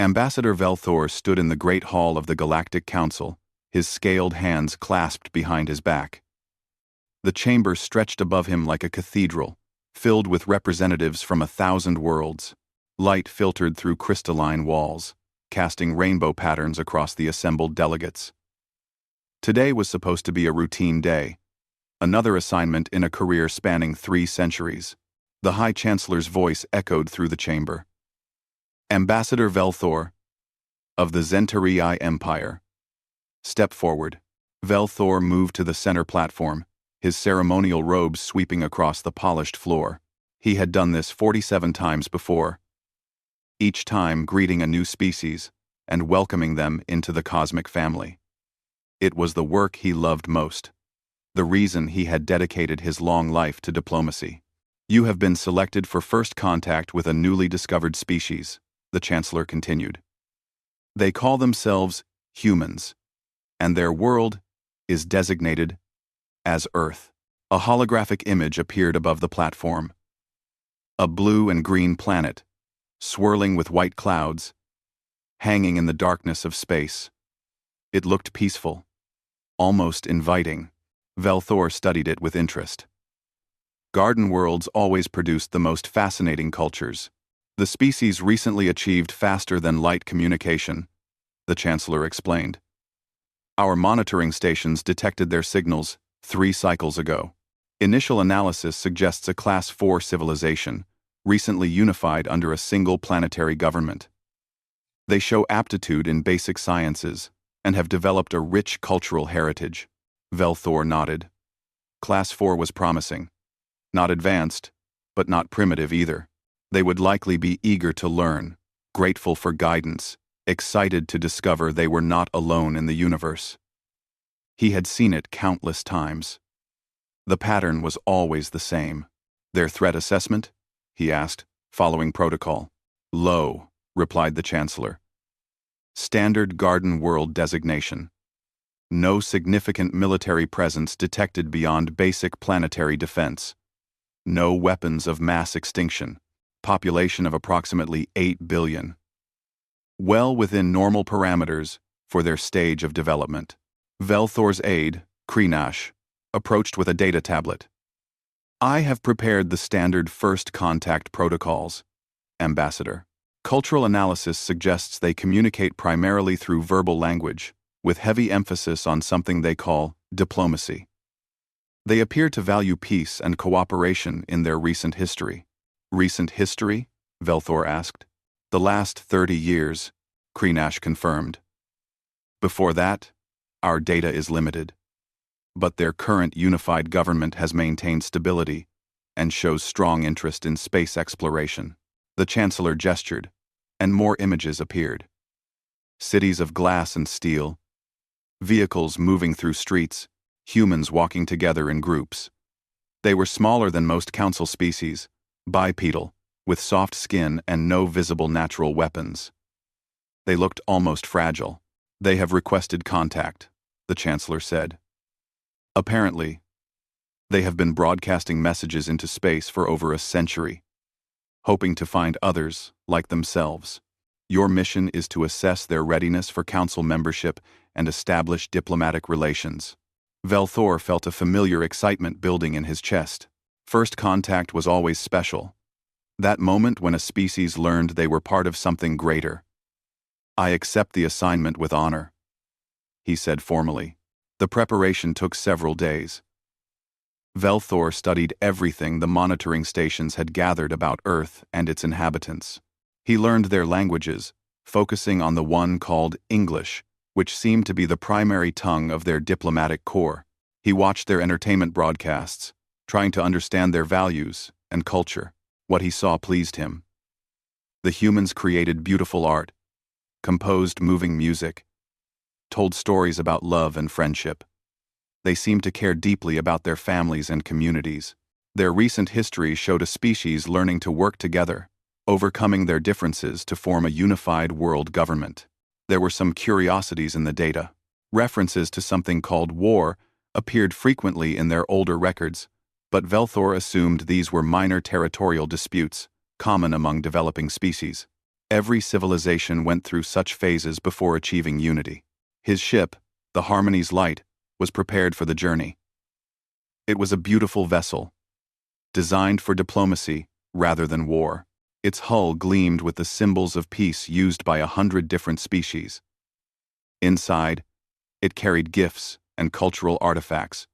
Ambassador Velthor stood in the great hall of the Galactic Council, his scaled hands clasped behind his back. The chamber stretched above him like a cathedral, filled with representatives from 1,000 worlds. Light filtered through crystalline walls, casting rainbow patterns across the assembled delegates. Today was supposed to be a routine day, another assignment in a career spanning 3 centuries. The High Chancellor's voice echoed through the chamber. Ambassador Velthor, of the Zentarii Empire. Step forward. Velthor moved to the center platform, his ceremonial robes sweeping across the polished floor. He had done this 47 times before, each time greeting a new species and welcoming them into the cosmic family. It was the work he loved most, the reason he had dedicated his long life to diplomacy. You have been selected for first contact with a newly discovered species, the Chancellor continued. They call themselves humans, and their world is designated as Earth. A holographic image appeared above the platform. A blue and green planet, swirling with white clouds, hanging in the darkness of space. It looked peaceful, almost inviting. Velthor studied it with interest. Garden worlds always produced the most fascinating cultures. The species recently achieved faster-than-light communication, the Chancellor explained. Our monitoring stations detected their signals 3 cycles ago. Initial analysis suggests a Class 4 civilization, recently unified under a single planetary government. They show aptitude in basic sciences and have developed a rich cultural heritage. Velthor nodded. Class 4 was promising. Not advanced, but not primitive either. They would likely be eager to learn, grateful for guidance, excited to discover they were not alone in the universe. He had seen it countless times. The pattern was always the same. Their threat assessment? He asked, following protocol. Low, replied the Chancellor. Standard Garden World designation. No significant military presence detected beyond basic planetary defense. No weapons of mass extinction. Population of approximately 8 billion. Well within normal parameters for their stage of development. Velthor's aide, Krinash, approached with a data tablet. I have prepared the standard first contact protocols, Ambassador. Cultural analysis suggests they communicate primarily through verbal language, with heavy emphasis on something they call diplomacy. They appear to value peace and cooperation in their recent history. Recent history? Velthor asked. The last 30 years, Krinash confirmed. Before that, our data is limited. But their current unified government has maintained stability and shows strong interest in space exploration. The Chancellor gestured, and more images appeared. Cities of glass and steel, vehicles moving through streets, humans walking together in groups. They were smaller than most council species, bipedal, with soft skin and no visible natural weapons. They looked almost fragile. They have requested contact, the Chancellor said. Apparently, they have been broadcasting messages into space for over a century, hoping to find others like themselves. Your mission is to assess their readiness for council membership and establish diplomatic relations. Velthor felt a familiar excitement building in his chest. First contact was always special. That moment when a species learned they were part of something greater. I accept the assignment with honor, he said formally. The preparation took several days. Velthor studied everything the monitoring stations had gathered about Earth and its inhabitants. He learned their languages, focusing on the one called English, which seemed to be the primary tongue of their diplomatic corps. He watched their entertainment broadcasts, trying to understand their values and culture. What he saw pleased him. The humans created beautiful art, composed moving music, told stories about love and friendship. They seemed to care deeply about their families and communities. Their recent history showed a species learning to work together, overcoming their differences to form a unified world government. There were some curiosities in the data. References to something called war appeared frequently in their older records, but Velthor assumed these were minor territorial disputes, common among developing species. Every civilization went through such phases before achieving unity. His ship, the Harmony's Light, was prepared for the journey. It was a beautiful vessel, designed for diplomacy rather than war. Its hull gleamed with the symbols of peace used by 100 different species. Inside, it carried gifts and cultural artifacts,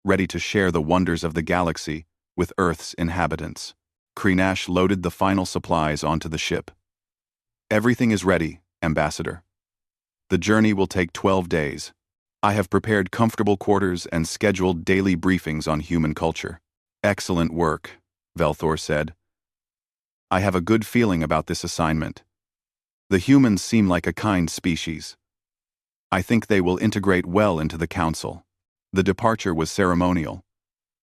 ready to share the wonders of the galaxy with Earth's inhabitants. Krinash loaded the final supplies onto the ship. Everything is ready, Ambassador. The journey will take 12 days. I have prepared comfortable quarters and scheduled daily briefings on human culture. Excellent work, Velthor said. I have a good feeling about this assignment. The humans seem like a kind species. I think they will integrate well into the council. The departure was ceremonial.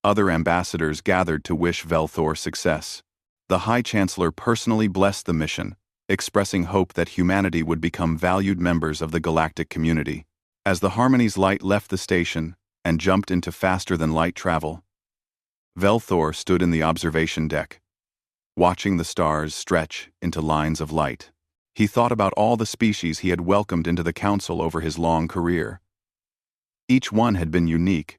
Other ambassadors gathered to wish Velthor success. The High Chancellor personally blessed the mission, expressing hope that humanity would become valued members of the galactic community. As the Harmony's Light left the station and jumped into faster-than-light travel, Velthor stood in the observation deck, watching the stars stretch into lines of light. He thought about all the species he had welcomed into the council over his long career. Each one had been unique,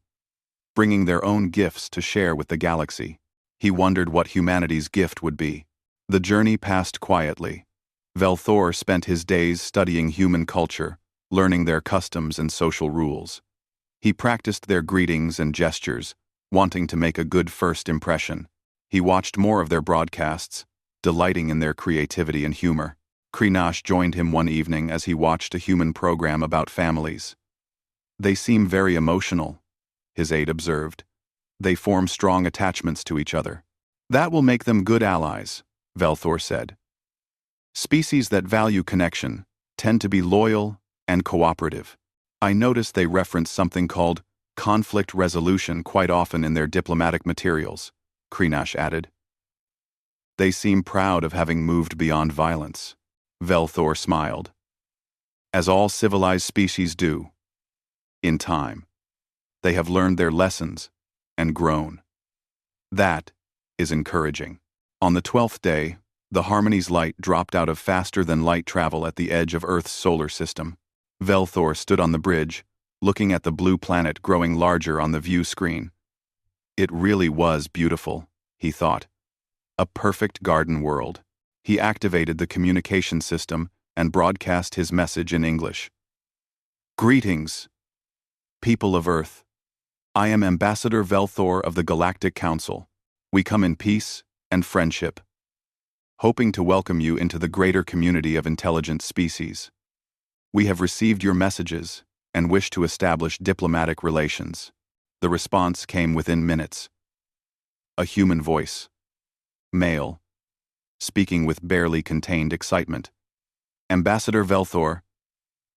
bringing their own gifts to share with the galaxy. He wondered what humanity's gift would be. The journey passed quietly. Velthor spent his days studying human culture, learning their customs and social rules. He practiced their greetings and gestures, wanting to make a good first impression. He watched more of their broadcasts, delighting in their creativity and humor. Krinash joined him one evening as he watched a human program about families. They seem very emotional, his aide observed. They form strong attachments to each other. That will make them good allies, Velthor said. Species that value connection tend to be loyal and cooperative. I noticed they reference something called conflict resolution quite often in their diplomatic materials, Krinash added. They seem proud of having moved beyond violence. Velthor smiled. As all civilized species do. In time. They have learned their lessons and grown. That is encouraging. On the 12th day, the Harmony's Light dropped out of faster-than-light travel at the edge of Earth's solar system. Velthor stood on the bridge, looking at the blue planet growing larger on the view screen. It really was beautiful, he thought. A perfect garden world. He activated the communication system and broadcast his message in English. Greetings, people of Earth. I am Ambassador Velthor of the Galactic Council. We come in peace and friendship, hoping to welcome you into the greater community of intelligent species. We have received your messages and wish to establish diplomatic relations. The response came within minutes. A human voice. Male. Speaking with barely contained excitement. Ambassador Velthor,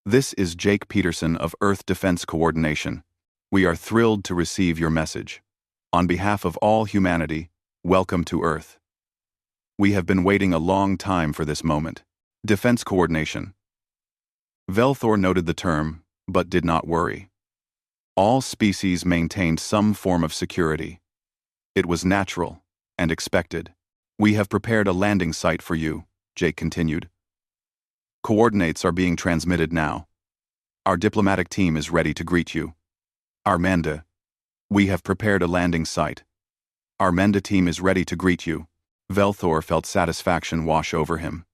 this is Jake Peterson of Earth Defense Coordination. We are thrilled to receive your message. On behalf of all humanity, welcome to Earth. We have been waiting a long time for this moment. Defense Coordination. Velthor noted the term, but did not worry. All species maintained some form of security. It was natural and expected. We have prepared a landing site for you, Jake continued. Coordinates are being transmitted now. Our diplomatic team is ready to greet you. Armanda, we have prepared a landing site. Armanda team is ready to greet you. Velthor felt satisfaction wash over him.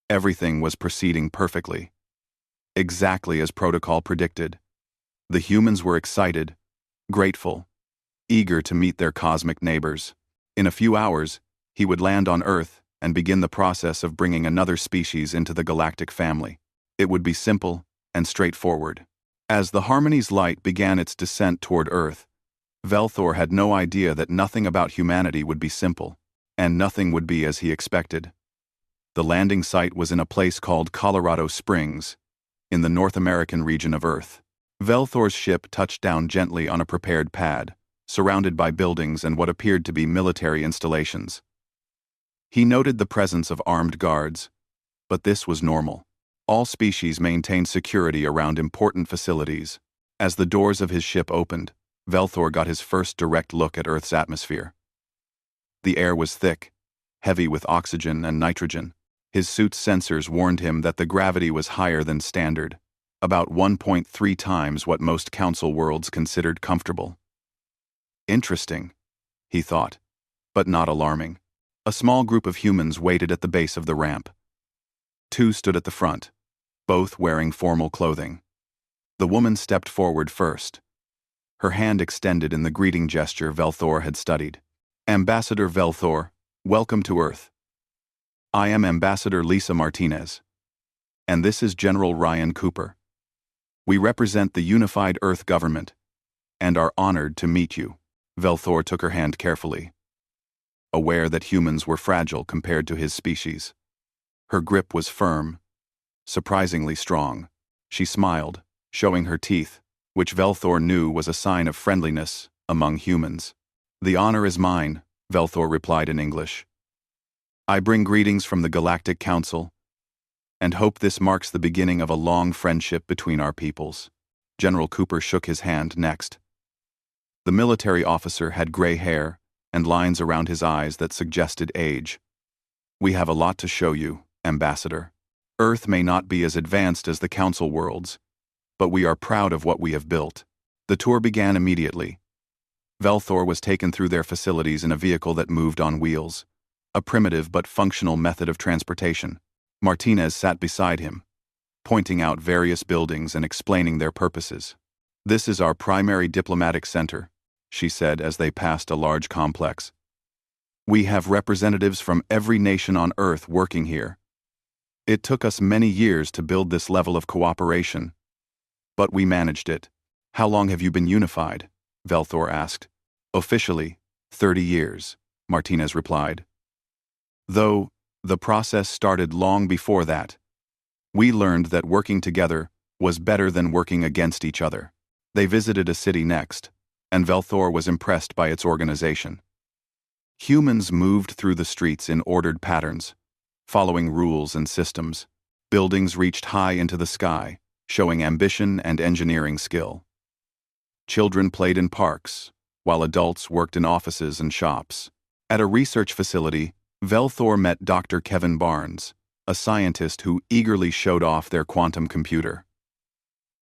Everything was proceeding perfectly. Exactly as protocol predicted. The humans were excited, grateful, eager to meet their cosmic neighbors. In a few hours, he would land on Earth and begin the process of bringing another species into the galactic family. It would be simple and straightforward. As the Harmony's Light began its descent toward Earth, Velthor had no idea that nothing about humanity would be simple, and nothing would be as he expected. The landing site was in a place called Colorado Springs, in the North American region of Earth. Velthor's ship touched down gently on a prepared pad, surrounded by buildings and what appeared to be military installations. He noted the presence of armed guards, but this was normal. All species maintained security around important facilities. As the doors of his ship opened, Velthor got his first direct look at Earth's atmosphere. The air was thick, heavy with oxygen and nitrogen. His suit's sensors warned him that the gravity was higher than standard, about 1.3 times what most council worlds considered comfortable. Interesting, he thought, but not alarming. A small group of humans waited at the base of the ramp. Two stood at the front, both wearing formal clothing. The woman stepped forward first, her hand extended in the greeting gesture Velthor had studied. Ambassador Velthor, welcome to Earth. I am Ambassador Lisa Martinez, and this is General Ryan Cooper. We represent the unified Earth government, and are honored to meet you. Velthor took her hand carefully, aware that humans were fragile compared to his species. Her grip was firm, surprisingly strong. She smiled, showing her teeth, which Velthor knew was a sign of friendliness among humans. The honor is mine, Velthor replied in English. I bring greetings from the Galactic Council, and hope this marks the beginning of a long friendship between our peoples. General Cooper shook his hand next. The military officer had gray hair and lines around his eyes that suggested age. We have a lot to show you, Ambassador. Earth may not be as advanced as the Council worlds, but we are proud of what we have built. The tour began immediately. Velthor was taken through their facilities in a vehicle that moved on wheels, a primitive but functional method of transportation. Martinez sat beside him, pointing out various buildings and explaining their purposes. This is our primary diplomatic center, she said as they passed a large complex. We have representatives from every nation on Earth working here. It took us many years to build this level of cooperation, but we managed it. How long have you been unified? Velthor asked. Officially, 30 years, Martinez replied. Though, the process started long before that. We learned that working together was better than working against each other. They visited a city next, and Velthor was impressed by its organization. Humans moved through the streets in ordered patterns, following rules and systems. Buildings reached high into the sky, showing ambition and engineering skill. Children played in parks, while adults worked in offices and shops. At a research facility, Velthor met Dr. Kevin Barnes, a scientist who eagerly showed off their quantum computer.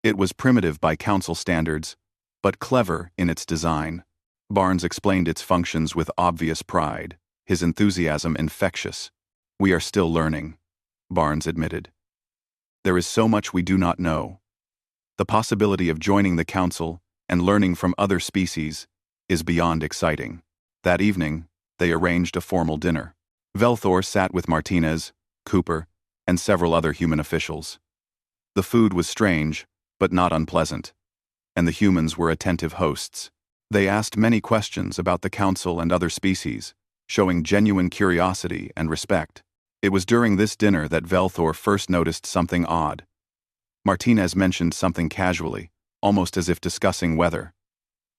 It was primitive by council standards, but clever in its design. Barnes explained its functions with obvious pride, his enthusiasm infectious. We are still learning, Barnes admitted. There is so much we do not know. The possibility of joining the council and learning from other species is beyond exciting. That evening, they arranged a formal dinner. Velthor sat with Martinez, Cooper, and several other human officials. The food was strange, but not unpleasant, and the humans were attentive hosts. They asked many questions about the council and other species, showing genuine curiosity and respect. It was during this dinner that Velthor first noticed something odd. Martinez mentioned something casually, almost as if discussing weather.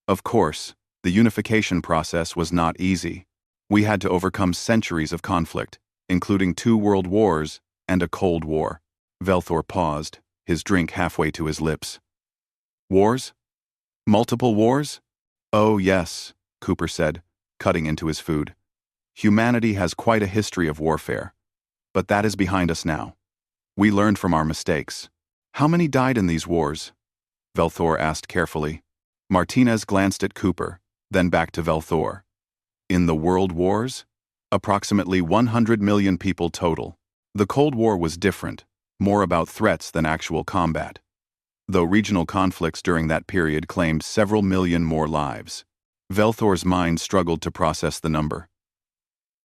Of course, the unification process was not easy. We had to overcome centuries of conflict, including 2 world wars and a Cold War. Velthor paused, his drink halfway to his lips. Wars? Multiple wars? Oh yes, Cooper said, cutting into his food. Humanity has quite a history of warfare. But that is behind us now. We learned from our mistakes. How many died in these wars? Velthor asked carefully. Martinez glanced at Cooper, then back to Velthor. In the world wars? Approximately 100 million people total. The Cold War was different, more about threats than actual combat. Though regional conflicts during that period claimed several million more lives. Velthor's mind struggled to process the number.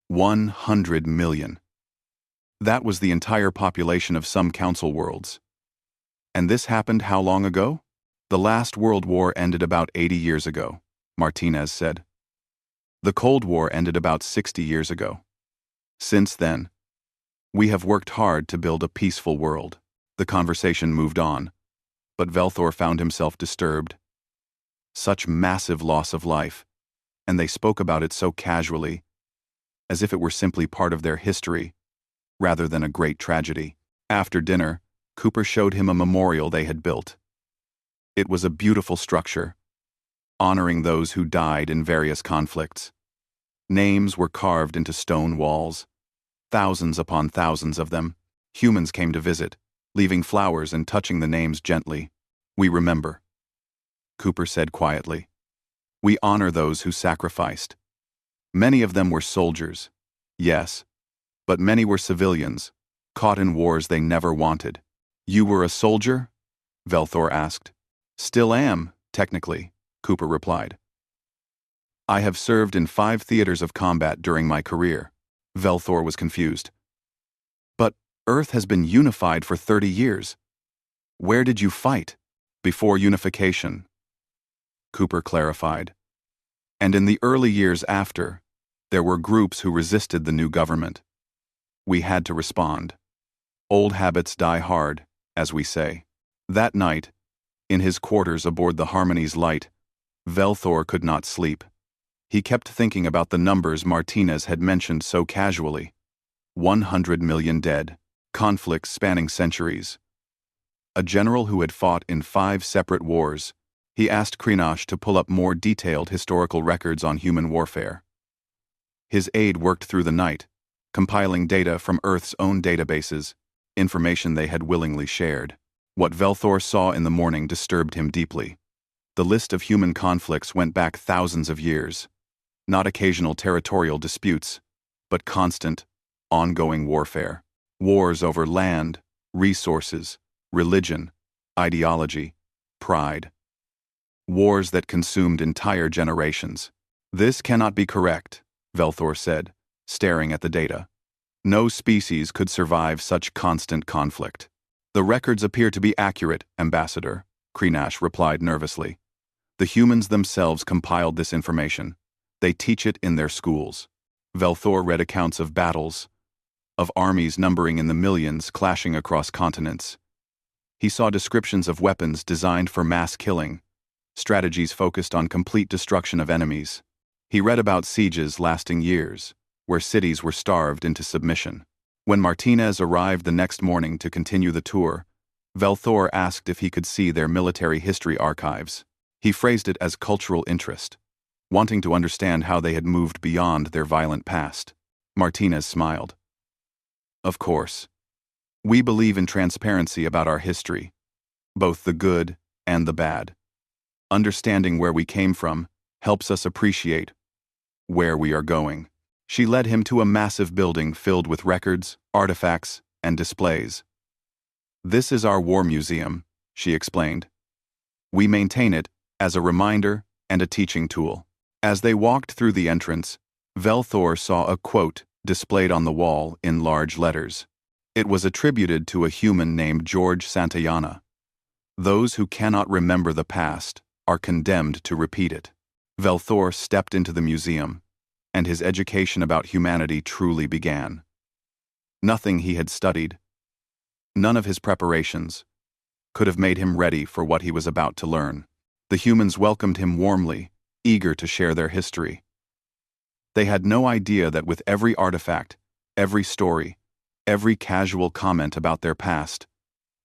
100 million. That was the entire population of some council worlds. And this happened how long ago? The last World War ended about 80 years ago, Martinez said. The Cold War ended about 60 years ago. Since then, we have worked hard to build a peaceful world. The conversation moved on, but Velthor found himself disturbed. Such massive loss of life, and they spoke about it so casually, as if it were simply part of their history, rather than a great tragedy. After dinner, Cooper showed him a memorial they had built. It was a beautiful structure, honoring those who died in various conflicts. Names were carved into stone walls, thousands upon thousands of them. Humans came to visit, leaving flowers and touching the names gently. We remember, Cooper said quietly. We honor those who sacrificed. Many of them were soldiers, yes, but many were civilians, caught in wars they never wanted. You were a soldier? Velthor asked. Still am, technically, Cooper replied. I have served in 5 theaters of combat during my career. Velthor was confused. But Earth has been unified for 30 years. Where did you fight? Before unification, Cooper clarified. And in the early years after, there were groups who resisted the new government. We had to respond. Old habits die hard, as we say. That night, in his quarters aboard the Harmony's light, Velthor could not sleep. He kept thinking about the numbers Martinez had mentioned so casually. 100 million dead, conflicts spanning centuries. A general who had fought in 5 separate wars, he asked Krinosh to pull up more detailed historical records on human warfare. His aide worked through the night, compiling data from Earth's own databases, information they had willingly shared. What Velthor saw in the morning disturbed him deeply. The list of human conflicts went back thousands of years. Not occasional territorial disputes, but constant, ongoing warfare. Wars over land, resources, religion, ideology, pride. Wars that consumed entire generations. This cannot be correct, Velthor said, staring at the data. No species could survive such constant conflict. The records appear to be accurate, Ambassador, Krinosh replied nervously. The humans themselves compiled this information. They teach it in their schools. Velthor read accounts of battles, of armies numbering in the millions clashing across continents. He saw descriptions of weapons designed for mass killing, strategies focused on complete destruction of enemies. He read about sieges lasting years, where cities were starved into submission. When Martinez arrived the next morning to continue the tour, Velthor asked if he could see their military history archives. He phrased it as cultural interest, wanting to understand how they had moved beyond their violent past. Martinez smiled. Of course. We believe in transparency about our history, both the good and the bad. Understanding where we came from helps us appreciate where we are going. She led him to a massive building filled with records, artifacts, and displays. This is our war museum, she explained. We maintain it as a reminder and a teaching tool. As they walked through the entrance, Velthor saw a quote displayed on the wall in large letters. It was attributed to a human named George Santayana. Those who cannot remember the past are condemned to repeat it. Velthor stepped into the museum, and his education about humanity truly began. Nothing he had studied, none of his preparations, could have made him ready for what he was about to learn. The humans welcomed him warmly, eager to share their history. They had no idea that with every artifact, every story, every casual comment about their past,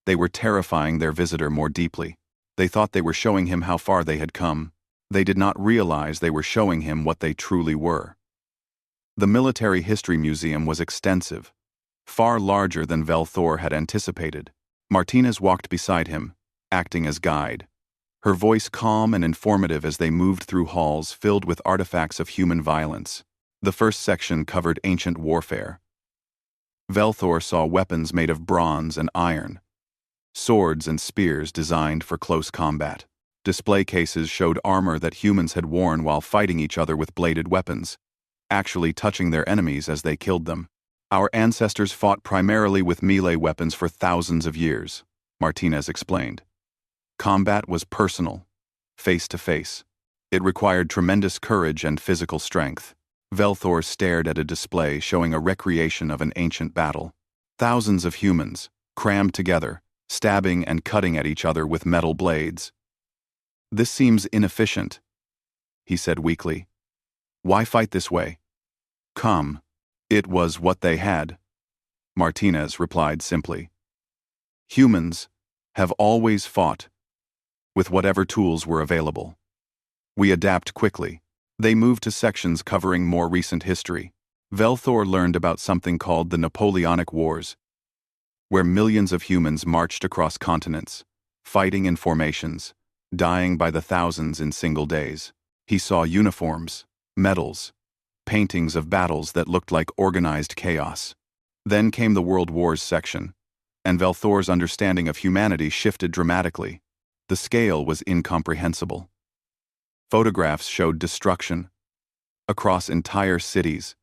they were terrifying their visitor more deeply. They thought they were showing him how far they had come. They did not realize they were showing him what they truly were. The Military History Museum was extensive, far larger than Velthor had anticipated. Martinez walked beside him, acting as guide, her voice calm and informative as they moved through halls filled with artifacts of human violence. The first section covered ancient warfare. Velthor saw weapons made of bronze and iron, swords and spears designed for close combat. Display cases showed armor that humans had worn while fighting each other with bladed weapons, actually touching their enemies as they killed them. Our ancestors fought primarily with melee weapons for thousands of years, Martinez explained. Combat was personal, face to face. It required tremendous courage and physical strength. Velthor stared at a display showing a recreation of an ancient battle. Thousands of humans, crammed together, stabbing and cutting at each other with metal blades. This seems inefficient, he said weakly. Why fight this way? Come. It was what they had, Martinez replied simply. Humans have always fought with whatever tools were available. We adapt quickly. They moved to sections covering more recent history. Velthor learned about something called the Napoleonic Wars, where millions of humans marched across continents, fighting in formations, dying by the thousands in single days. He saw uniforms, medals, paintings of battles that looked like organized chaos. Then came the World Wars section, and Velthor's understanding of humanity shifted dramatically. The scale was incomprehensible. Photographs showed destruction across entire cities.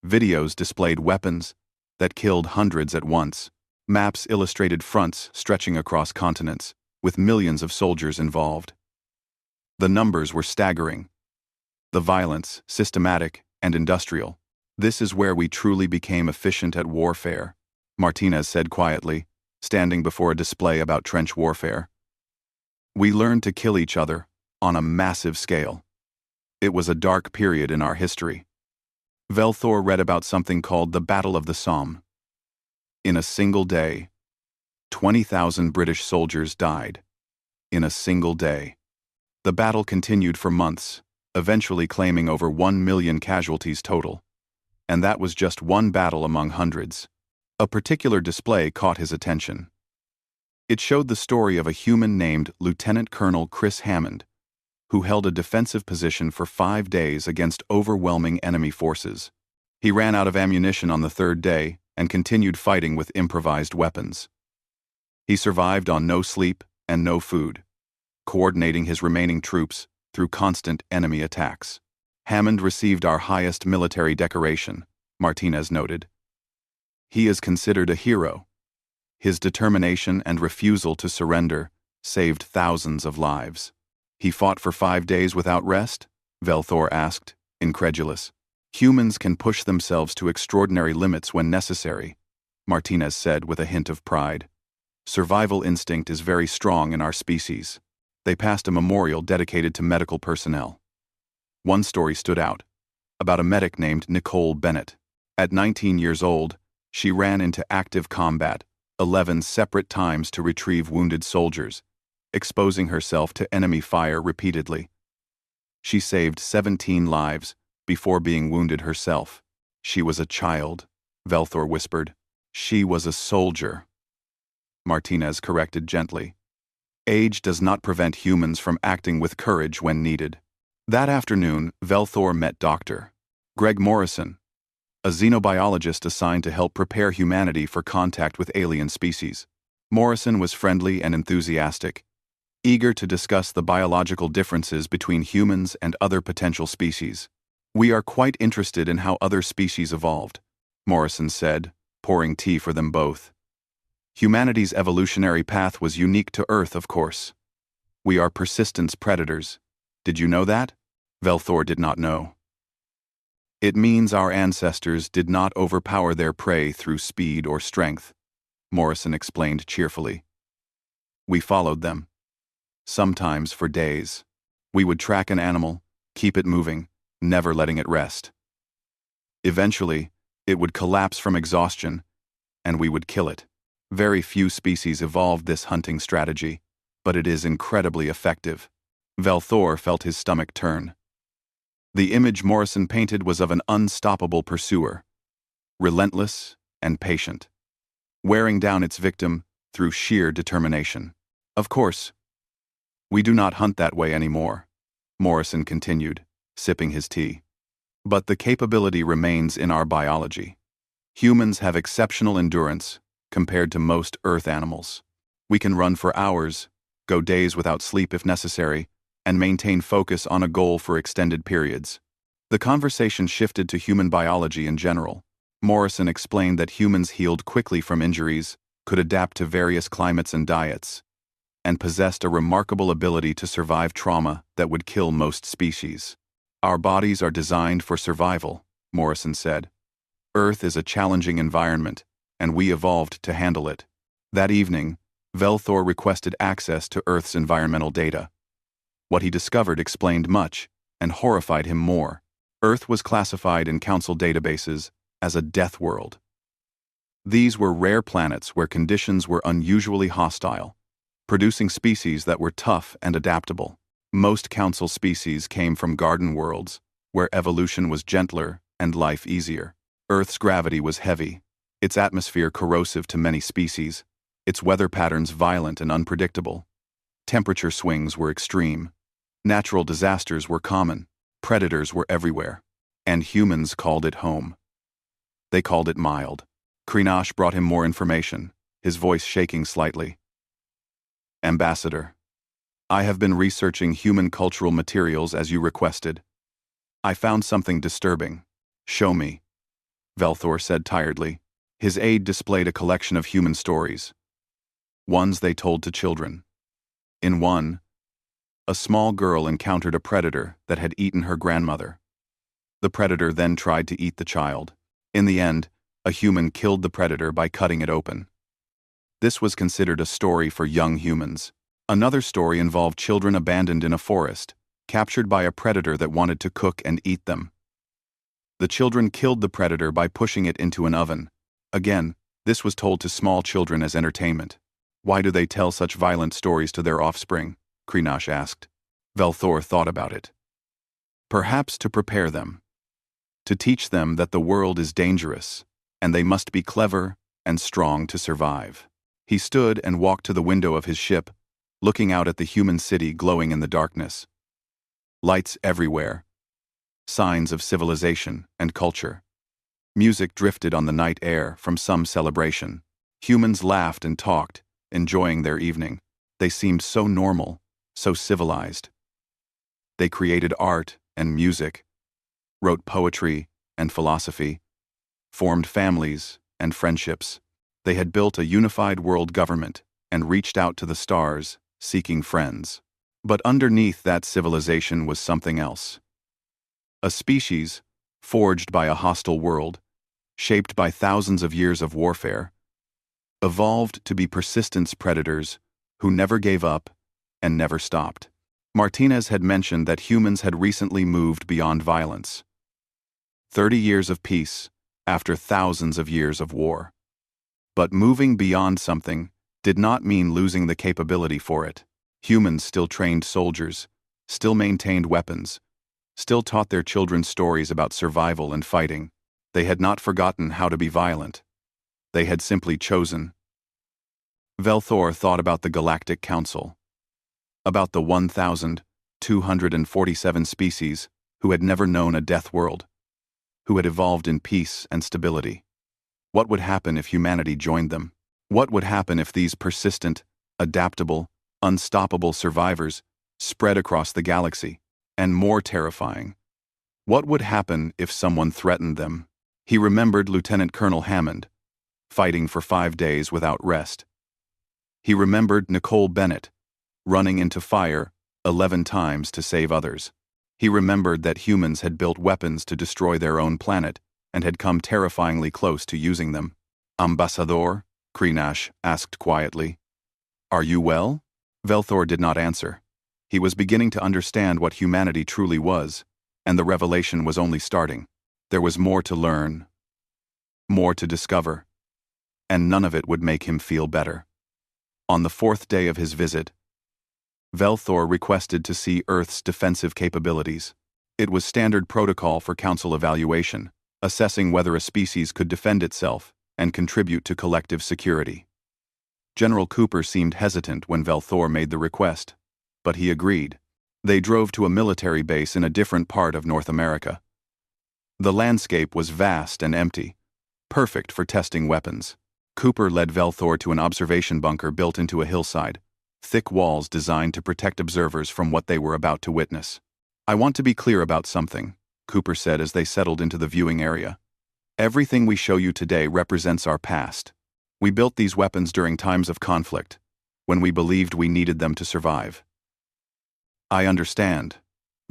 Videos displayed weapons that killed hundreds at once. Maps illustrated fronts stretching across continents, with millions of soldiers involved. The numbers were staggering. The violence, systematic and industrial. This is where we truly became efficient at warfare, Martinez said quietly, standing before a display about trench warfare. We learned to kill each other on a massive scale. It was a dark period in our history. Velthor read about something called the Battle of the Somme. In a single day, 20,000 British soldiers died. In a single day. The battle continued for months, eventually claiming over 1 million casualties total. And that was just one battle among hundreds. A particular display caught his attention. It showed the story of a human named Lieutenant Colonel Chris Hammond, who held a defensive position for 5 days against overwhelming enemy forces. He ran out of ammunition on the third day and continued fighting with improvised weapons. He survived on no sleep and no food, coordinating his remaining troops through constant enemy attacks. Hammond received our highest military decoration, Martinez noted. He is considered a hero. His determination and refusal to surrender saved thousands of lives. He fought for 5 days without rest? Velthor asked, incredulous. Humans can push themselves to extraordinary limits when necessary, Martinez said with a hint of pride. Survival instinct is very strong in our species. They passed a memorial dedicated to medical personnel. One story stood out, about a medic named Nicole Bennett. At 19 years old, she ran into active combat 11 separate times to retrieve wounded soldiers, exposing herself to enemy fire repeatedly. She saved 17 lives before being wounded herself. She was a child, Velthor whispered. She was a soldier. Martinez corrected gently. Age does not prevent humans from acting with courage when needed. That afternoon, Velthor met Dr. Greg Morrison, a xenobiologist assigned to help prepare humanity for contact with alien species. Morrison was friendly and enthusiastic, eager to discuss the biological differences between humans and other potential species. We are quite interested in how other species evolved, Morrison said, pouring tea for them both. Humanity's evolutionary path was unique to Earth, of course. We are persistence predators. Did you know that? Velthor did not know. It means our ancestors did not overpower their prey through speed or strength, Morrison explained cheerfully. We followed them. Sometimes for days. We would track an animal, keep it moving, never letting it rest. Eventually, it would collapse from exhaustion, and we would kill it. Very few species evolved this hunting strategy, but it is incredibly effective. Velthor felt his stomach turn. The image Morrison painted was of an unstoppable pursuer, relentless and patient, wearing down its victim through sheer determination. Of course, we do not hunt that way anymore, Morrison continued, sipping his tea. But the capability remains in our biology. Humans have exceptional endurance compared to most Earth animals. We can run for hours, go days without sleep if necessary, and maintain focus on a goal for extended periods. The conversation shifted to human biology in general. Morrison explained that humans healed quickly from injuries, could adapt to various climates and diets, and possessed a remarkable ability to survive trauma that would kill most species. Our bodies are designed for survival, Morrison said. Earth is a challenging environment, and we evolved to handle it. That evening, Velthor requested access to Earth's environmental data. What he discovered explained much, and horrified him more. Earth was classified in Council databases as a deathworld. These were rare planets where conditions were unusually hostile, producing species that were tough and adaptable. Most Council species came from garden worlds, where evolution was gentler and life easier. Earth's gravity was heavy, its atmosphere corrosive to many species, its weather patterns violent and unpredictable. Temperature swings were extreme. Natural disasters were common. Predators were everywhere. And humans called it home. They called it mild. Krinash brought him more information, his voice shaking slightly. Ambassador, I have been researching human cultural materials as you requested. I found something disturbing. Show me, Velthor said tiredly. His aide displayed a collection of human stories. Ones they told to children. In one, a small girl encountered a predator that had eaten her grandmother. The predator then tried to eat the child. In the end, a human killed the predator by cutting it open. This was considered a story for young humans. Another story involved children abandoned in a forest, captured by a predator that wanted to cook and eat them. The children killed the predator by pushing it into an oven. Again, this was told to small children as entertainment. Why do they tell such violent stories to their offspring? Krinash asked. Velthor thought about it. Perhaps to prepare them. To teach them that the world is dangerous, and they must be clever and strong to survive. He stood and walked to the window of his ship, looking out at the human city glowing in the darkness. Lights everywhere. Signs of civilization and culture. Music drifted on the night air from some celebration. Humans laughed and talked, enjoying their evening. They seemed so normal, so civilized. They created art and music, wrote poetry and philosophy, formed families and friendships. They had built a unified world government and reached out to the stars, seeking friends. But underneath that civilization was something else. A species, forged by a hostile world, shaped by thousands of years of warfare, evolved to be persistent predators who never gave up and never stopped. Martinez had mentioned that humans had recently moved beyond violence. 30 years of peace after thousands of years of war. But moving beyond something did not mean losing the capability for it. Humans still trained soldiers, still maintained weapons, still taught their children stories about survival and fighting. They had not forgotten how to be violent. They had simply chosen. Velthor thought about the Galactic Council, about the 1,247 species who had never known a death world, who had evolved in peace and stability. What would happen if humanity joined them? What would happen if these persistent, adaptable, unstoppable survivors spread across the galaxy? And more terrifying, what would happen if someone threatened them? He remembered Lieutenant Colonel Hammond, fighting for 5 days without rest. He remembered Nicole Bennett, running into fire 11 times to save others. He remembered that humans had built weapons to destroy their own planet and had come terrifyingly close to using them. Ambassador, Krinash asked quietly. Are you well? Velthor did not answer. He was beginning to understand what humanity truly was, and the revelation was only starting. There was more to learn, more to discover, and none of it would make him feel better. On the 4th day of his visit, Velthor requested to see Earth's defensive capabilities. It was standard protocol for Council evaluation, assessing whether a species could defend itself and contribute to collective security. General Cooper seemed hesitant when Velthor made the request, but he agreed. They drove to a military base in a different part of North America. The landscape was vast and empty, perfect for testing weapons. Cooper led Velthor to an observation bunker built into a hillside, thick walls designed to protect observers from what they were about to witness. I want to be clear about something, Cooper said as they settled into the viewing area. Everything we show you today represents our past. We built these weapons during times of conflict, when we believed we needed them to survive. I understand,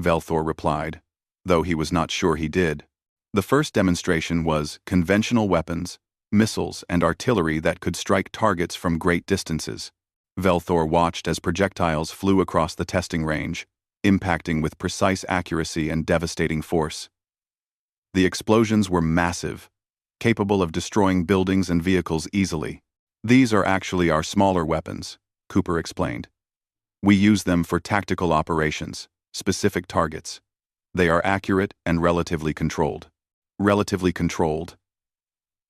Velthor replied, though he was not sure he did. The first demonstration was conventional weapons, missiles, and artillery that could strike targets from great distances. Velthor watched as projectiles flew across the testing range, impacting with precise accuracy and devastating force. The explosions were massive, capable of destroying buildings and vehicles easily. These are actually our smaller weapons, Cooper explained. We use them for tactical operations, specific targets. They are accurate and relatively controlled. Relatively controlled.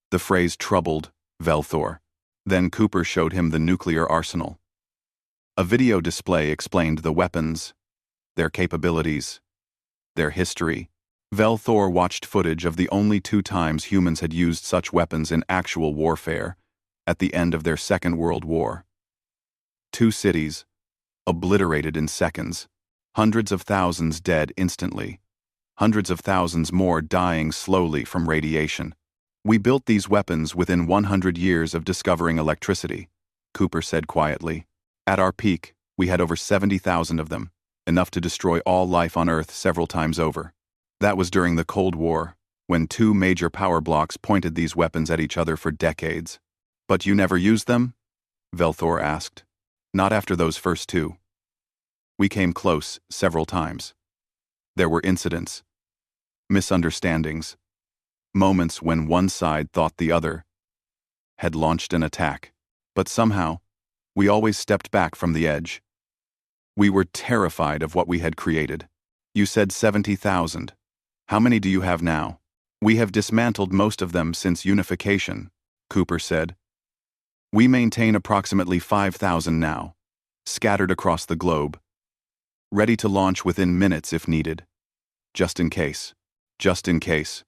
The phrase troubled Velthor. Then Cooper showed him the nuclear arsenal. A video display explained the weapons, their capabilities, their history. Velthor watched footage of the only 2 times humans had used such weapons in actual warfare, at the end of their Second World War. 2 cities, obliterated in seconds, hundreds of thousands dead instantly, hundreds of thousands more dying slowly from radiation. We built these weapons within 100 years of discovering electricity, Cooper said quietly. At our peak, we had over 70,000 of them, enough to destroy all life on Earth several times over. That was during the Cold War, when 2 major power blocks pointed these weapons at each other for decades. But you never used them? Velthor asked. Not after those first 2. We came close several times. There were incidents, misunderstandings, moments when one side thought the other had launched an attack. But somehow, we always stepped back from the edge. We were terrified of what we had created. You said 70,000. How many do you have now? We have dismantled most of them since unification, Cooper said. We maintain approximately 5,000 now, scattered across the globe, ready to launch within minutes if needed. Just in case. Just in case.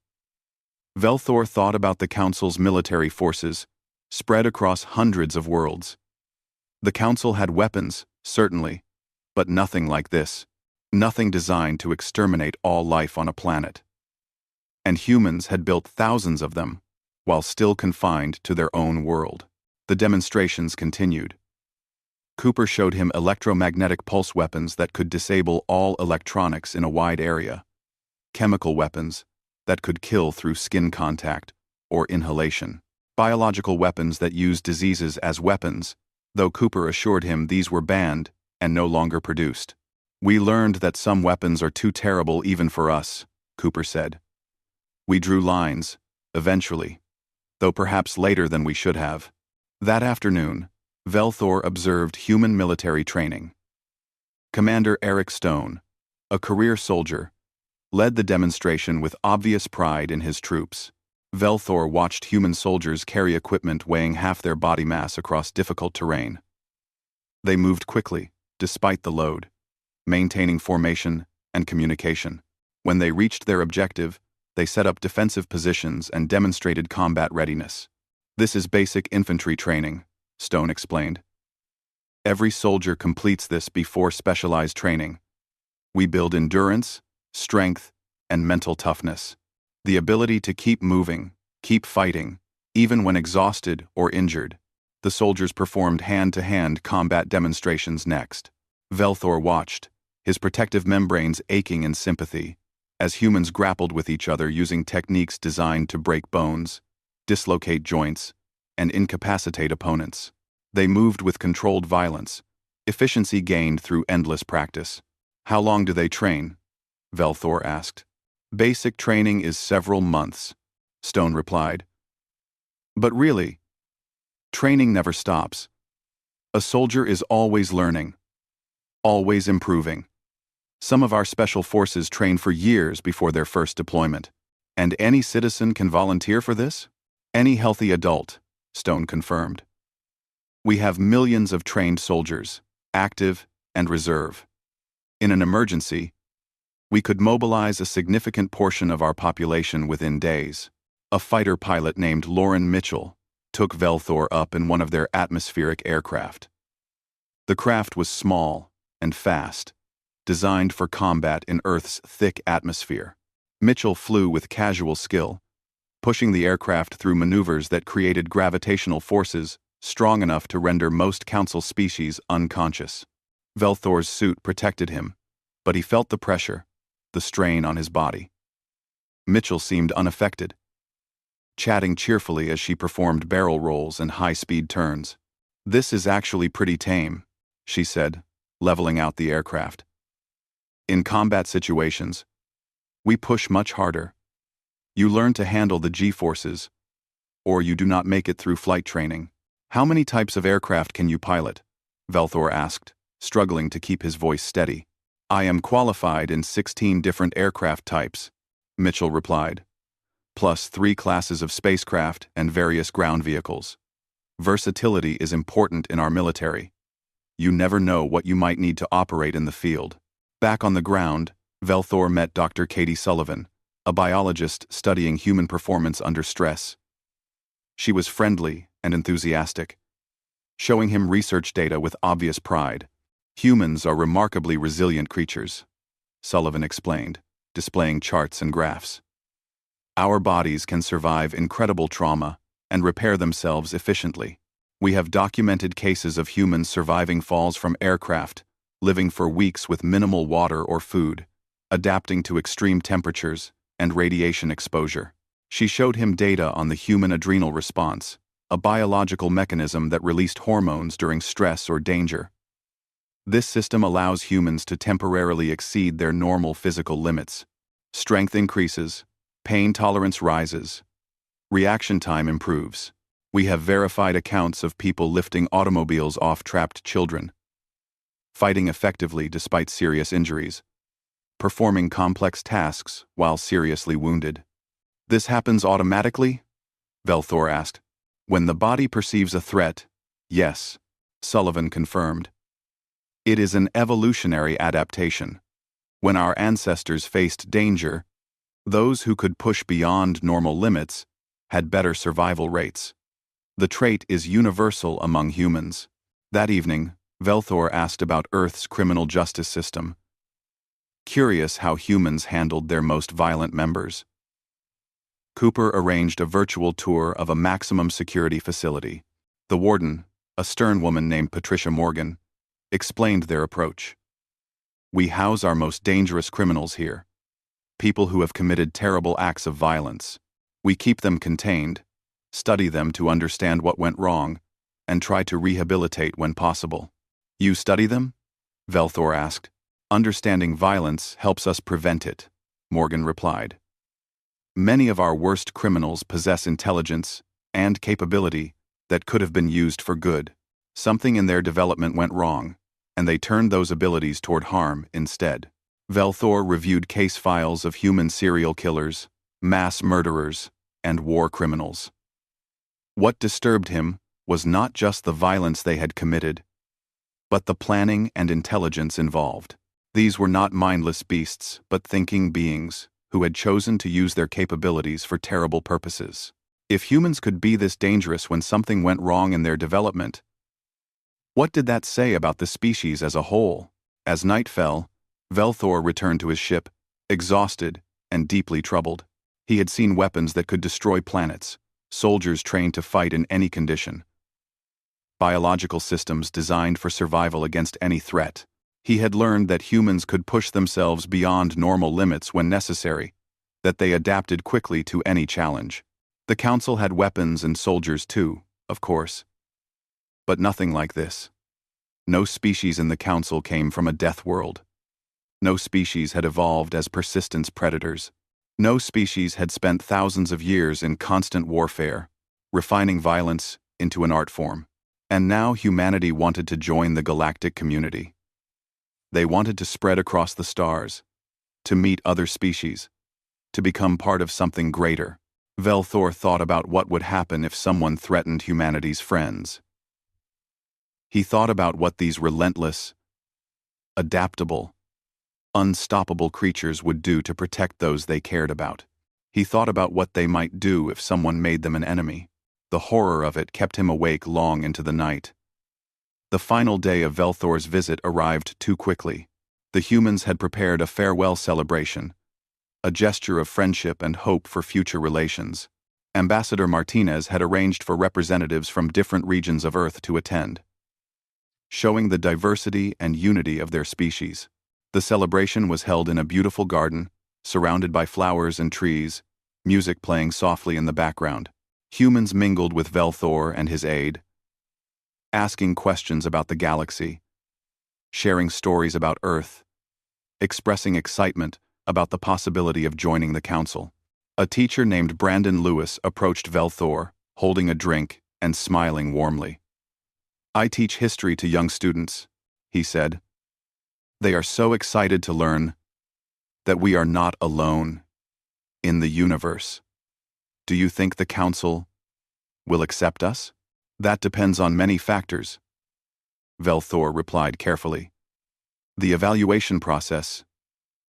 Velthor thought about the Council's military forces, spread across hundreds of worlds. The Council had weapons, certainly, but nothing like this. Nothing designed to exterminate all life on a planet. And humans had built thousands of them, while still confined to their own world. The demonstrations continued. Cooper showed him electromagnetic pulse weapons that could disable all electronics in a wide area, chemical weapons that could kill through skin contact or inhalation, biological weapons that used diseases as weapons, though Cooper assured him these were banned and no longer produced. We learned that some weapons are too terrible even for us, Cooper said. We drew lines, eventually, though perhaps later than we should have. That afternoon, Velthor observed human military training. Commander Eric Stone, a career soldier, led the demonstration with obvious pride in his troops. Velthor watched human soldiers carry equipment weighing half their body mass across difficult terrain. They moved quickly, despite the load, maintaining formation and communication. When they reached their objective, they set up defensive positions and demonstrated combat readiness. This is basic infantry training, Stone explained. Every soldier completes this before specialized training. We build endurance, strength, and mental toughness. The ability to keep moving, keep fighting, even when exhausted or injured. The soldiers performed hand-to-hand combat demonstrations next. Velthor watched, his protective membranes aching in sympathy, as humans grappled with each other using techniques designed to break bones, dislocate joints, and incapacitate opponents. They moved with controlled violence, efficiency gained through endless practice. How long do they train? Velthor asked. Basic training is several months, Stone replied. But really, training never stops. A soldier is always learning, always improving. Some of our special forces train for years before their first deployment. And any citizen can volunteer for this? Any healthy adult, Stone confirmed. We have millions of trained soldiers, active and reserve. In an emergency, we could mobilize a significant portion of our population within days. A fighter pilot named Lauren Mitchell took Velthor up in one of their atmospheric aircraft. The craft was small and fast, designed for combat in Earth's thick atmosphere. Mitchell flew with casual skill, pushing the aircraft through maneuvers that created gravitational forces strong enough to render most Council species unconscious. Velthor's suit protected him, but he felt the pressure, the strain on his body. Mitchell seemed unaffected, chatting cheerfully as she performed barrel rolls and high-speed turns. This is actually pretty tame, she said, leveling out the aircraft. In combat situations, we push much harder. You learn to handle the G-forces, or you do not make it through flight training. How many types of aircraft can you pilot? Velthor asked, struggling to keep his voice steady. I am qualified in 16 different aircraft types, Mitchell replied. plus 3 classes of spacecraft and various ground vehicles. Versatility is important in our military. You never know what you might need to operate in the field. Back on the ground, Velthor met Dr. Katie Sullivan, a biologist studying human performance under stress. She was friendly and enthusiastic, showing him research data with obvious pride. Humans are remarkably resilient creatures, Sullivan explained, displaying charts and graphs. Our bodies can survive incredible trauma and repair themselves efficiently. We have documented cases of humans surviving falls from aircraft, living for weeks with minimal water or food, adapting to extreme temperatures and radiation exposure. She showed him data on the human adrenal response, a biological mechanism that released hormones during stress or danger. This system allows humans to temporarily exceed their normal physical limits. Strength increases, pain tolerance rises, reaction time improves. We have verified accounts of people lifting automobiles off trapped children, fighting effectively despite serious injuries, performing complex tasks while seriously wounded. This happens automatically? Velthor asked. When the body perceives a threat, yes, Sullivan confirmed. It is an evolutionary adaptation. When our ancestors faced danger, those who could push beyond normal limits had better survival rates. The trait is universal among humans. That evening, Velthor asked about Earth's criminal justice system, curious how humans handled their most violent members. Cooper arranged a virtual tour of a maximum security facility. The warden, a stern woman named Patricia Morgan, explained their approach. We house our most dangerous criminals here, people who have committed terrible acts of violence. We keep them contained, study them to understand what went wrong, and try to rehabilitate when possible. You study them? Velthor asked. Understanding violence helps us prevent it, Morgan replied. Many of our worst criminals possess intelligence and capability that could have been used for good. Something in their development went wrong, and they turned those abilities toward harm instead. Velthor reviewed case files of human serial killers, mass murderers, and war criminals. What disturbed him was not just the violence they had committed, but the planning and intelligence involved. These were not mindless beasts, but thinking beings who had chosen to use their capabilities for terrible purposes. If humans could be this dangerous when something went wrong in their development, what did that say about the species as a whole? As night fell, Velthor returned to his ship, exhausted and deeply troubled. He had seen weapons that could destroy planets, soldiers trained to fight in any condition, biological systems designed for survival against any threat. He had learned that humans could push themselves beyond normal limits when necessary, that they adapted quickly to any challenge. The Council had weapons and soldiers too, of course. But nothing like this. No species in the Council came from a death world. No species had evolved as persistence predators. No species had spent thousands of years in constant warfare, refining violence into an art form. And now humanity wanted to join the galactic community. They wanted to spread across the stars, to meet other species, to become part of something greater. Velthor thought about what would happen if someone threatened humanity's friends. He thought about what these relentless, adaptable, unstoppable creatures would do to protect those they cared about. He thought about what they might do if someone made them an enemy. The horror of it kept him awake long into the night. The final day of Velthor's visit arrived too quickly. The humans had prepared a farewell celebration, a gesture of friendship and hope for future relations. Ambassador Martinez had arranged for representatives from different regions of Earth to attend, showing the diversity and unity of their species. The celebration was held in a beautiful garden, surrounded by flowers and trees, music playing softly in the background. Humans mingled with Velthor and his aide, asking questions about the galaxy, sharing stories about Earth, expressing excitement about the possibility of joining the Council. A teacher named Brandon Lewis approached Velthor, holding a drink and smiling warmly. I teach history to young students, he said. They are so excited to learn that we are not alone in the universe. Do you think the Council will accept us? That depends on many factors, Velthor replied carefully. The evaluation process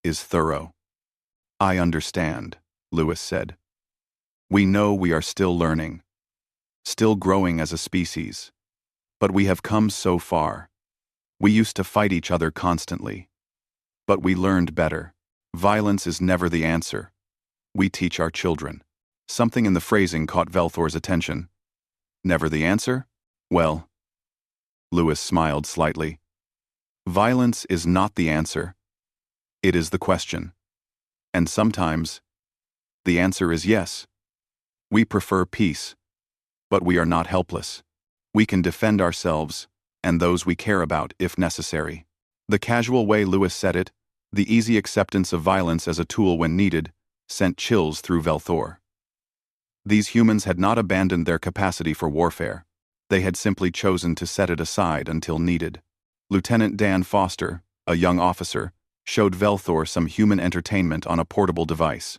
is thorough. I understand, Lewis said. We know we are still learning, still growing as a species. But we have come so far. We used to fight each other constantly. But we learned better. Violence is never the answer. We teach our children. Something in the phrasing caught Velthor's attention. Never the answer? Well, Lewis smiled slightly. Violence is not the answer. It is the question. And sometimes, the answer is yes. We prefer peace. But we are not helpless. We can defend ourselves and those we care about if necessary. The casual way Lewis said it, the easy acceptance of violence as a tool when needed, sent chills through Velthor. These humans had not abandoned their capacity for warfare. They had simply chosen to set it aside until needed. Lieutenant Dan Foster, a young officer, showed Velthor some human entertainment on a portable device.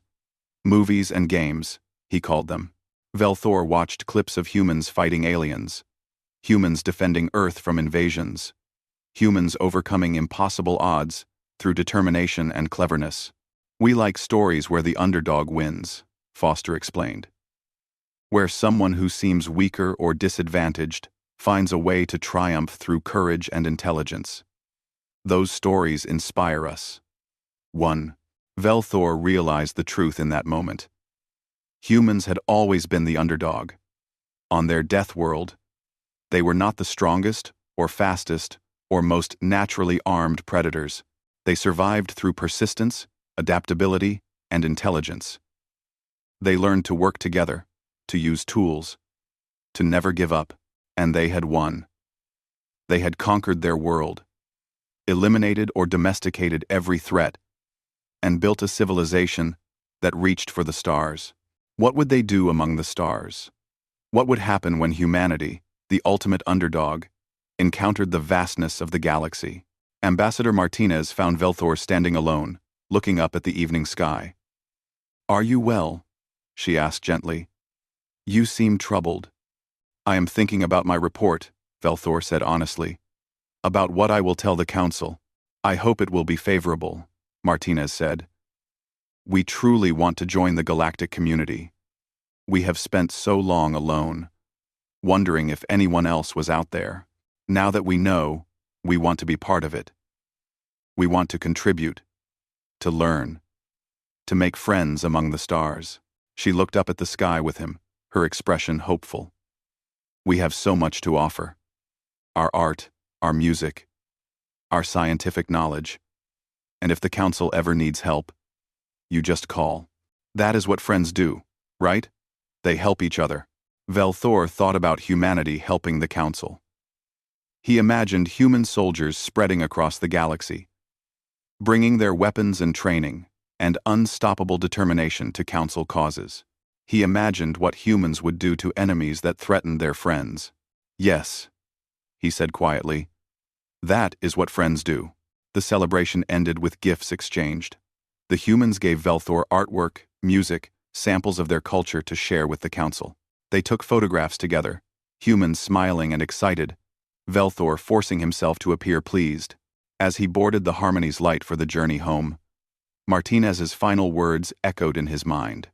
Movies and games, he called them. Velthor watched clips of humans fighting aliens, humans defending Earth from invasions, humans overcoming impossible odds through determination and cleverness. We like stories where the underdog wins, Foster explained. Where someone who seems weaker or disadvantaged finds a way to triumph through courage and intelligence. Those stories inspire us. 1. Velthor realized the truth in that moment. Humans had always been the underdog. On their deathworld, they were not the strongest, or fastest, or most naturally armed predators. They survived through persistence, adaptability, and intelligence. They learned to work together, to use tools, to never give up, and they had won. They had conquered their world, eliminated or domesticated every threat, and built a civilization that reached for the stars. What would they do among the stars? What would happen when humanity, the ultimate underdog, encountered the vastness of the galaxy? Ambassador Martinez found Velthor standing alone, looking up at the evening sky. Are you well? She asked gently. You seem troubled. I am thinking about my report, Velthor said honestly. About what I will tell the Council. I hope it will be favorable, Martinez said. We truly want to join the galactic community. We have spent so long alone, wondering if anyone else was out there. Now that we know, we want to be part of it. We want to contribute, to learn, to make friends among the stars. She looked up at the sky with him, her expression hopeful. We have so much to offer. Our art, our music, our scientific knowledge. And if the Council ever needs help, you just call. That is what friends do, right? They help each other. Velthor thought about humanity helping the Council. He imagined human soldiers spreading across the galaxy, bringing their weapons and training and unstoppable determination to Council causes. He imagined what humans would do to enemies that threatened their friends. Yes, he said quietly. That is what friends do. The celebration ended with gifts exchanged. The humans gave Velthor artwork, music, samples of their culture to share with the Council. They took photographs together, humans smiling and excited, Velthor forcing himself to appear pleased. As he boarded the Harmony's light for the journey home, Martinez's final words echoed in his mind.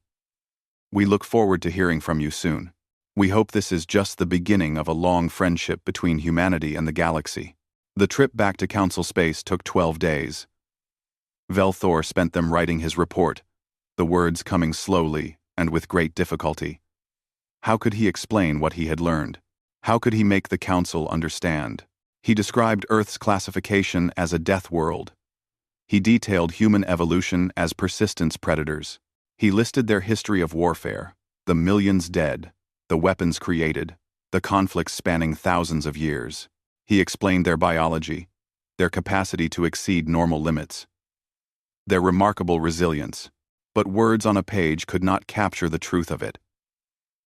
We look forward to hearing from you soon. We hope this is just the beginning of a long friendship between humanity and the galaxy. The trip back to Council space took 12 days. Velthor spent them writing his report, the words coming slowly and with great difficulty. How could he explain what he had learned? How could he make the Council understand? He described Earth's classification as a death world. He detailed human evolution as persistence predators. He listed their history of warfare, the millions dead, the weapons created, the conflicts spanning thousands of years. He explained their biology, their capacity to exceed normal limits, their remarkable resilience. But words on a page could not capture the truth of it.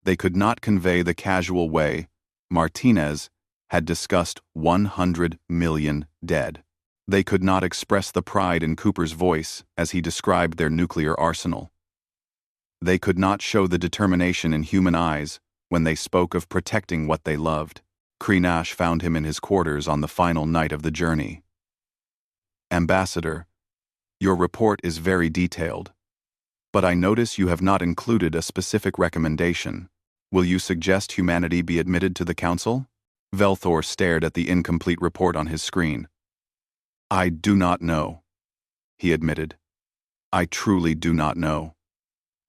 They could not convey the casual way Martinez had discussed 100 million dead. They could not express the pride in Cooper's voice as he described their nuclear arsenal. They could not show the determination in human eyes when they spoke of protecting what they loved. Krinash found him in his quarters on the final night of the journey. "Ambassador, your report is very detailed, but I notice you have not included a specific recommendation. Will you suggest humanity be admitted to the Council?" Velthor stared at the incomplete report on his screen. "I do not know," he admitted. "I truly do not know.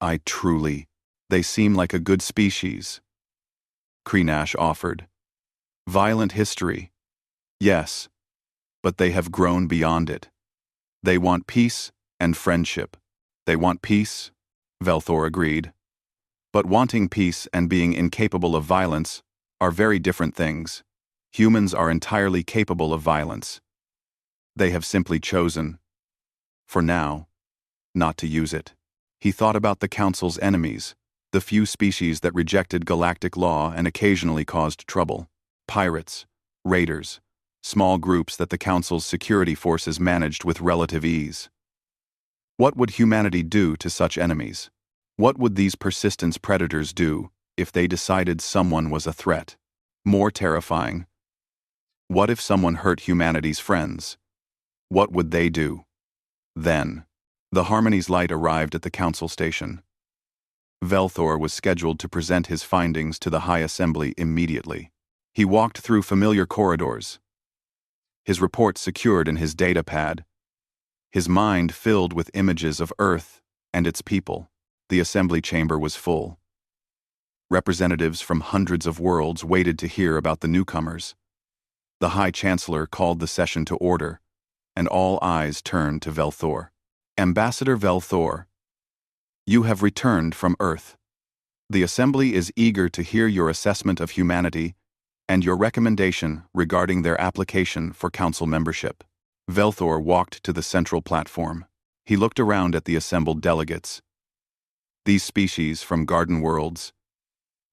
They seem like a good species." Krinash offered. "Violent history. Yes, but they have grown beyond it. They want peace and friendship." "They want peace," Velthor agreed. "But wanting peace and being incapable of violence are very different things. Humans are entirely capable of violence. They have simply chosen, for now, not to use it." He thought about the Council's enemies, the few species that rejected galactic law and occasionally caused trouble. Pirates, raiders, small groups that the Council's security forces managed with relative ease. What would humanity do to such enemies? What would these persistent predators do if they decided someone was a threat? More terrifying, what if someone hurt humanity's friends? What would they do? Then, the Harmony's light arrived at the Council station. Velthor was scheduled to present his findings to the High Assembly immediately. He walked through familiar corridors, his report secured in his data pad, his mind filled with images of Earth and its people. The assembly chamber was full. Representatives from hundreds of worlds waited to hear about the newcomers. The High Chancellor called the session to order, and all eyes turned to Velthor. "Ambassador Velthor, you have returned from Earth. The Assembly is eager to hear your assessment of humanity and your recommendation regarding their application for Council membership." Velthor walked to the central platform. He looked around at the assembled delegates. These species from garden worlds,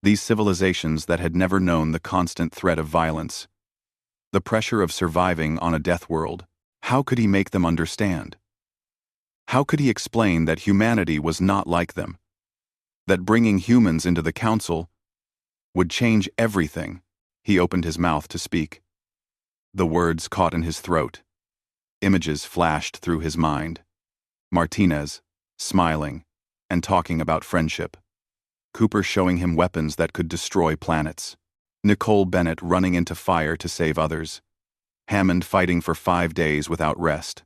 these civilizations that had never known the constant threat of violence, the pressure of surviving on a death world, how could he make them understand? How could he explain that humanity was not like them? That bringing humans into the Council would change everything? He opened his mouth to speak. The words caught in his throat. Images flashed through his mind. Martinez, smiling, and talking about friendship. Cooper showing him weapons that could destroy planets. Nicole Bennett running into fire to save others. Hammond fighting for 5 days without rest.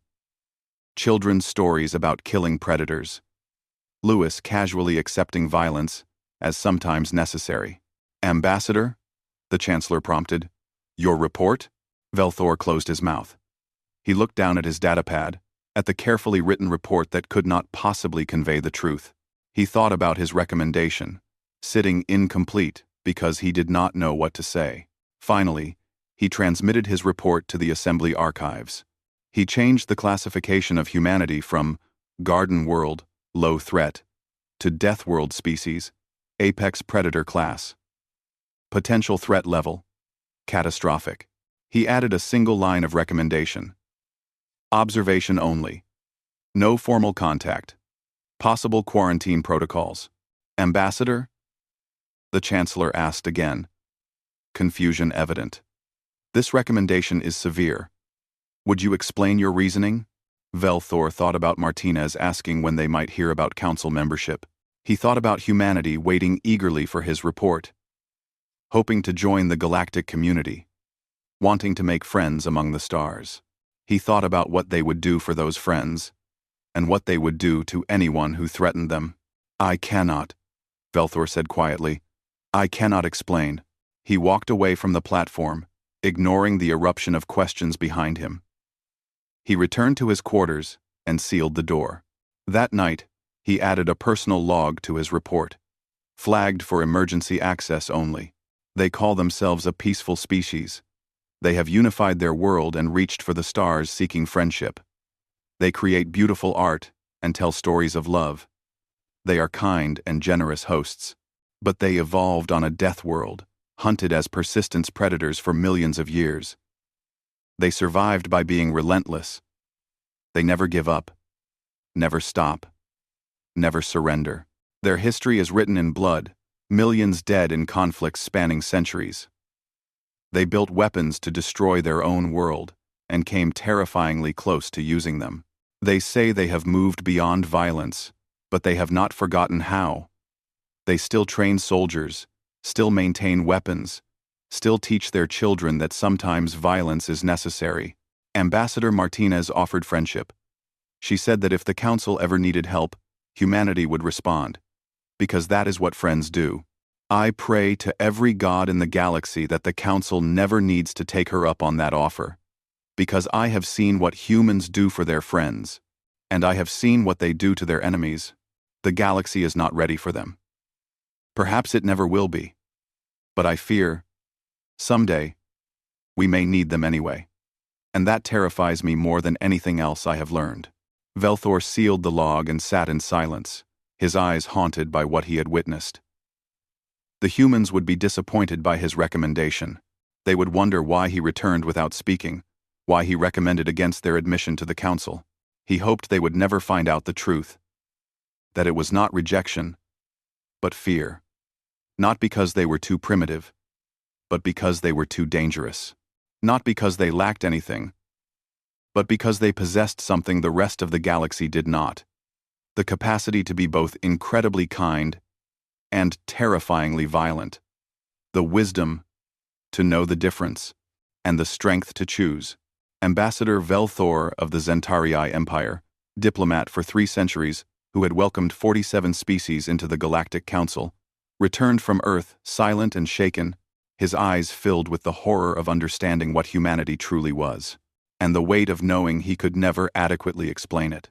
Children's stories about killing predators. Lewis casually accepting violence as sometimes necessary. "Ambassador?" the Chancellor prompted. "Your report?" Velthor closed his mouth. He looked down at his datapad, at the carefully written report that could not possibly convey the truth. He thought about his recommendation, sitting incomplete because he did not know what to say. Finally, he transmitted his report to the Assembly archives. He changed the classification of humanity from Garden World, Low Threat, to Deathworld Species, Apex Predator Class. Potential Threat Level, Catastrophic. He added a single line of recommendation. Observation only. No formal contact. Possible quarantine protocols. "Ambassador?" the Chancellor asked again. Confusion evident. "This recommendation is severe. Would you explain your reasoning?" Velthor thought about Martinez asking when they might hear about Council membership. He thought about humanity waiting eagerly for his report, hoping to join the galactic community, wanting to make friends among the stars. He thought about what they would do for those friends, and what they would do to anyone who threatened them. "I cannot," Velthor said quietly. "I cannot explain." He walked away from the platform, ignoring the eruption of questions behind him. He returned to his quarters and sealed the door. That night, he added a personal log to his report. Flagged for emergency access only. They call themselves a peaceful species. They have unified their world and reached for the stars seeking friendship. They create beautiful art and tell stories of love. They are kind and generous hosts. But they evolved on a death world, hunted as persistent predators for millions of years. They survived by being relentless. They never give up, never stop, never surrender. Their history is written in blood, millions dead in conflicts spanning centuries. They built weapons to destroy their own world, and came terrifyingly close to using them. They say they have moved beyond violence, but they have not forgotten how. They still train soldiers, still maintain weapons, still teach their children that sometimes violence is necessary. Ambassador Martinez offered friendship. She said that if the Council ever needed help, humanity would respond, because that is what friends do. I pray to every god in the galaxy that the Council never needs to take her up on that offer, because I have seen what humans do for their friends, and I have seen what they do to their enemies. The galaxy is not ready for them. Perhaps it never will be. But I fear, someday, we may need them anyway. And that terrifies me more than anything else I have learned. Velthor sealed the log and sat in silence, his eyes haunted by what he had witnessed. The humans would be disappointed by his recommendation. They would wonder why he returned without speaking, why he recommended against their admission to the Council. He hoped they would never find out the truth. That it was not rejection, but fear. Not because they were too primitive, but because they were too dangerous. Not because they lacked anything, but because they possessed something the rest of the galaxy did not. The capacity to be both incredibly kind and terrifyingly violent. The wisdom to know the difference, and the strength to choose. Ambassador Velthor of the Zentarii Empire, diplomat for 3 centuries, who had welcomed 47 species into the Galactic Council, returned from Earth silent and shaken, his eyes filled with the horror of understanding what humanity truly was, and the weight of knowing he could never adequately explain it.